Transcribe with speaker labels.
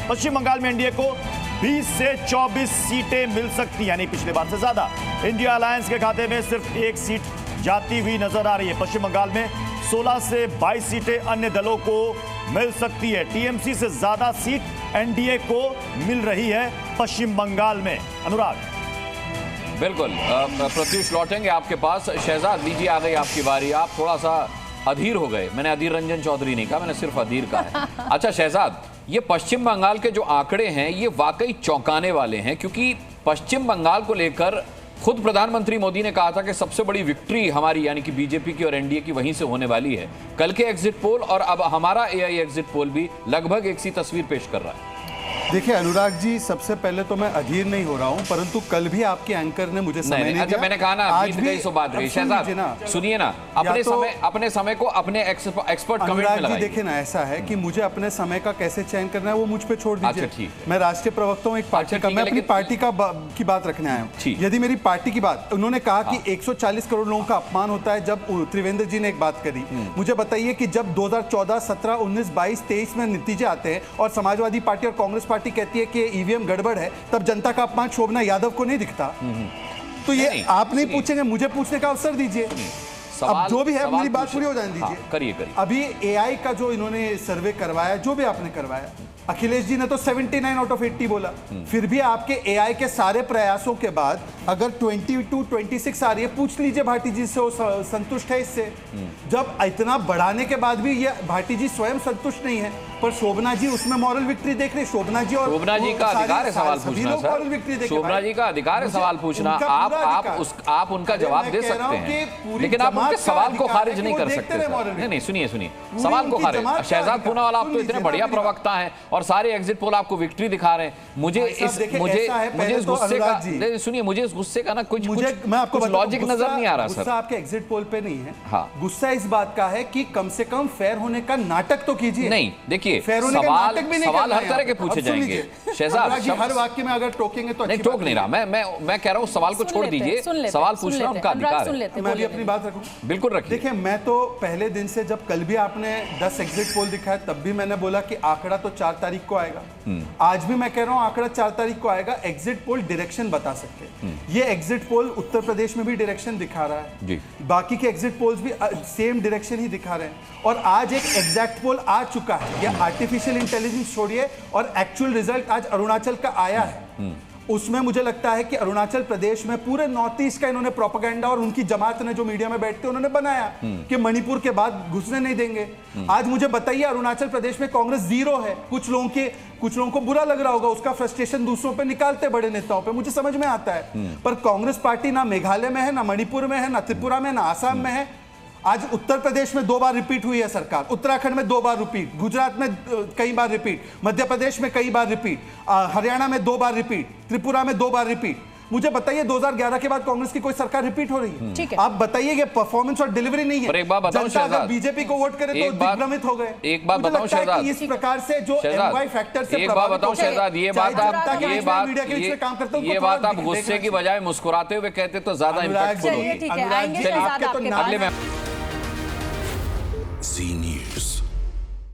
Speaker 1: पश्चिम बंगाल में एनडीए को 20 से 24 सीटें मिल सकती हैं, यानी पिछले बार से ज्यादा। इंडिया अलायंस के खाते में सिर्फ एक सीट जाती हुई नजर आ रही है। पश्चिम बंगाल में 16 से 22 सीटें अन्य दलों को मिल सकती है। टीएमसी से ज्यादा सीट एनडीए को मिल रही है पश्चिम बंगाल में। अनुराग,
Speaker 2: बिल्कुल। प्रत्युष लौटेंगे आपके पास। शहजाद, लीजिए आ गई आपकी बारी। आप थोड़ा सा अधीर हो गए। मैंने अधीर रंजन चौधरी नहीं कहा, मैंने सिर्फ अधीर कहा है। अच्छा शहजाद, ये पश्चिम बंगाल के जो आंकड़े हैं ये वाकई चौंकाने वाले हैं, क्योंकि पश्चिम बंगाल को लेकर खुद प्रधानमंत्री मोदी ने कहा था कि सबसे बड़ी विक्ट्री हमारी यानी कि बीजेपी की और एनडीए की वहीं से होने वाली है। कल के एग्जिट पोल और अब हमारा एआई एग्जिट पोल भी लगभग एक सी तस्वीर पेश कर रहा है।
Speaker 3: देखिए अनुराग जी, सबसे पहले तो मैं अधीर नहीं हो रहा हूं, परंतु कल भी आपके एंकर ने मुझे समय नहीं दिया।
Speaker 2: अच्छा मैंने कहा ना, आज भी सो बात रही। शहजाद सुनिए ना, अपने समय को अपने एक्सपर्ट कमेंट में लगाइए।
Speaker 3: देखिए ना, ऐसा है कि मुझे अपने समय का कैसे चयन करना है वो मुझ पे छोड़ दीजिए।
Speaker 2: अच्छा,
Speaker 3: मैं राष्ट्रीय प्रवक्ता हूं एक पार्टी का, मैं अपनी पार्टी की बात रखने आया हूं। यदि मेरी पार्टी की बात, उन्होंने कहा कि 140 करोड़ लोगों का अपमान होता है, जब त्रिवेंद्र जी ने एक बात करी, मुझे बताइए कि जब 2014, 17, 19, 22, 23 में नतीजे आते हैं और समाजवादी पार्टी और कांग्रेस पार्टी कहती है कि ईवीएम गड़बड़ है, तब जनता का अपमान शोभना यादव को नहीं दिखता। तो ये आप नहीं पूछेंगे, मुझे पूछने का अवसर दीजिए। अब जो भी है मेरी बात पूरी हो जाने दीजिए।
Speaker 2: करिए।
Speaker 3: अभी एआई का जो इन्होंने सर्वे करवाया, जो भी आपने करवाया, अखिलेश जी ने तो 79 आउट ऑफ 80 बोला। फिर भी आपके एआई के सारे प्रयासों के बाद अगर 22, 26 आ रही है, पूछ लीजिए भाटी जी से, वो संतुष्ट है इससे? जब इतना बढ़ाने के बाद भी ये भाटी जी स्वयं संतुष्ट नहीं है, पर शोभना जी उसमें मॉरल विक्ट्री देख रहे। शोभना जी
Speaker 2: का अधिकार है सवाल पूछना सर। शोभना जी का अधिकार है सवाल पूछना। आप उनका जवाब दे सकते हैं, लेकिन आप उनके सवाल को खारिज नहीं कर सकते। नहीं, सुनिए सवाल को खारिज। शहजाद पूनावाला, आप तो इतने बढ़िया प्रवक्ता हैं और सारे एग्जिट पोल आपको विक्ट्री दिखा रहे हैं। मुझे इस गुस्से का, सुनिए, मुझे इस गुस्से का ना कुछ लॉजिक नजर नहीं आ रहा सर।
Speaker 3: आपके एग्जिट पोल पे नहीं है, गुस्सा इस बात का है कि कम से कम फेयर होने का नाटक तो कीजिए।
Speaker 2: नहीं, देखिए सवाल हर तरह के पूछे जाएंगे। शहजाद,
Speaker 3: हर वाक्य में अगर टोकेंगे तो
Speaker 2: नहीं, टोक नहीं रहा मैं कह रहा हूँ सवाल को छोड़ दीजिए। सवाल पूछना उनका अधिकार है।
Speaker 3: मैं भी अपनी बात रखूं।
Speaker 2: बिल्कुल रखिए।
Speaker 3: देखिए, मैं तो पहले दिन से, जब कल भी आपने 10 एग्जिट पोल दिखाया, तब भी मैंने बोला कि आंकड़ा तो 4 तारीख को आएगा। आज भी मैं कह रहा हूं आंकड़ा 4 तारीख को आएगा। एग्जिट पोल डायरेक्शन बता सकते हैं। ये एग्जिट पोल उत्तर प्रदेश में भी डायरेक्शन दिखा रहा है जी। बाकी के एग्जिट पोल्स भी सेम डायरेक्शन ही दिखा रहे हैं। और आज एक एग्जैक्ट पोल आ चुका है। ये आर्टिफिशियल इंटेलिजेंस छोड़िए और एक्चुअल रिजल्ट आज अरुणाचल का आया है। उसमें मुझे लगता है कि अरुणाचल प्रदेश में पूरे नॉर्थ ईस्ट का इन्होंने प्रोपेगेंडा और उनकी जमात ने जो मीडिया में बैठते उन्होंने बनाया कि मणिपुर के बाद घुसने नहीं देंगे। आज मुझे बताइए, अरुणाचल प्रदेश में कांग्रेस 0 है। कुछ लोगों को बुरा लग रहा होगा, उसका फ्रस्ट्रेशन दूसरों पे निकालते, बड़े नेताओं पे, मुझे समझ में आता है। पर कांग्रेस पार्टी ना मेघालय में है, ना मणिपुर में है, ना त्रिपुरा में, ना आसाम में है। आज उत्तर प्रदेश में 2 बार रिपीट हुई है सरकार, उत्तराखंड में 2 बार रिपीट, गुजरात में कई बार रिपीट, मध्य प्रदेश में कई बार रिपीट, हरियाणा में 2 बार रिपीट, त्रिपुरा में 2 बार रिपीट। मुझे बताइए 2011 के बाद कांग्रेस की कोई सरकार रिपीट हो रही है? आप बताइए, ये परफॉर्मेंस और डिलीवरी नहीं है।
Speaker 2: एक बात बताऊं शहजाद,
Speaker 3: बीजेपी को वोट करे तो दिग्भ्रमित हो गए।
Speaker 2: एक बात बताऊं शहजाद,
Speaker 3: इस प्रकार से जो एमवाई फैक्टर से
Speaker 2: एक बात बताऊं शहजाद, ये बात आप गुस्से की बजाय मुस्कुराते हुए कहते तो ज्यादा इम्पैक्टफुल होती।
Speaker 3: अगले में